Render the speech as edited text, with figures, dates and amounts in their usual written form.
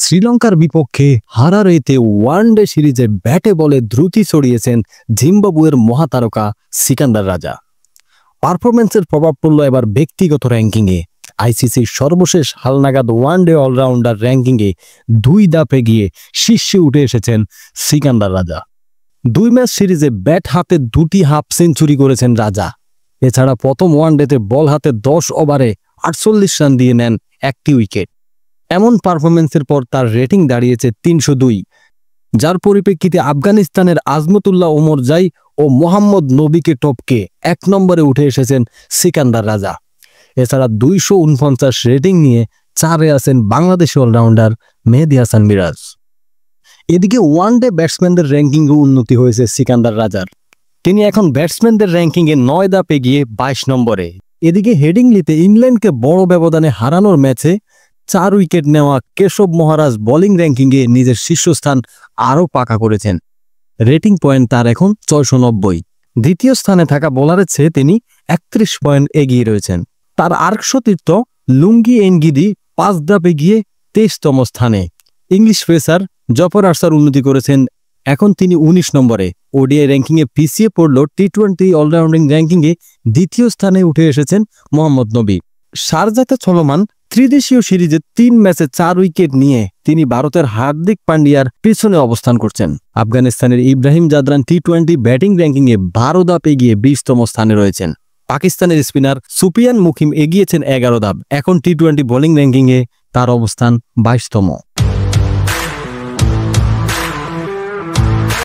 শ্রীলঙ্কার বিপক্ষে হারারেতে ওয়ানডে সিরিজে ব্যাটে বলে দ্রুতি ছড়িয়েছেন জিম্বাবুয়ের মহাতারকা সিকান্দার রাজা। পারফরম্যান্সের প্রভাব পড়ল এবার ব্যক্তিগত র্যাঙ্কিংয়ে। আইসিসির সর্বশেষ হালনাগাদ ওয়ানডে অলরাউন্ডার র্যাঙ্কিংয়ে 2 ধাপে গিয়ে শীর্ষে উঠে এসেছেন সিকান্দার রাজা। 2 ম্যাচ সিরিজে ব্যাট হাতে 2টি হাফ সেঞ্চুরি করেছেন রাজা। এছাড়া প্রথম ওয়ানডেতে বল হাতে 10 ওভারে 48 রান দিয়ে নেন 1টি উইকেট। এমন পারফরম্যান্সের পর তার রেটিং দাঁড়িয়েছে 302, যার পরিপ্রেক্ষিতে আফগানিস্তানের আজমতুল্লাহ ওমরজাই ও মোহাম্মদ নবীকে টপকে 1 নম্বরে উঠে এসেছেন সিকান্দার রাজা। এছাড়া 249 রেটিং নিয়ে 4-এ আছেন বাংলাদেশি অলরাউন্ডার মেহেদী হাসান মিরাজ। এদিকে ওয়ানডে ব্যাটসম্যানদের র্যাঙ্কিংয়ে উন্নতি হয়েছে সিকান্দার রাজার। তিনি এখন ব্যাটসম্যানদের র্যাঙ্কিংয়ে 9 ধাপে গিয়ে 22 নম্বরে। এদিকে হেডিংলিতে ইংল্যান্ডকে বড় ব্যবধানে হারানোর ম্যাচে 4 উইকেট নেওয়া কেশব মহারাজ বোলিং র্যাঙ্কিংয়ে নিজের শীর্ষস্থান আরও পাকা করেছেন। রেটিং পয়েন্ট তার এখন 690। দ্বিতীয় স্থানে থাকা বোলারের চেয়ে তিনি 31 পয়েন্ট এগিয়ে রয়েছেন। তার আর্কসতীর্থ লুঙ্গি এনগিদি 5 ধাপে গিয়ে 23তম স্থানে। ইংলিশ পেসার জফর আর্চার উন্নতি করেছেন, এখন তিনি 19 নম্বরে। ওডিআই র্যাঙ্কিংয়ে পিছিয়ে পড়ল টি-20 অলরাউন্ডিং র্যাঙ্কিংয়ে 2য় স্থানে উঠে এসেছেন মোহাম্মদ নবী। শারজাতে চলমান ত্রিদেশীয় সিরিজে 3 ম্যাচে 4 উইকেট নিয়ে তিনি ভারতের হার্দিক পান্ডিয়ার পিছনে অবস্থান করছেন। আফগানিস্তানের ইব্রাহিম জাদরান টি-20 ব্যাটিং র্যাঙ্কিংয়ে 12 ধাপে গিয়ে 20তম স্থানে রয়েছেন। পাকিস্তানের স্পিনার সুফিয়ান মুকিম এগিয়েছেন 11 ধাপ। এখন টি-20 বোলিং র্যাঙ্কিংয়ে তার অবস্থান 22তম।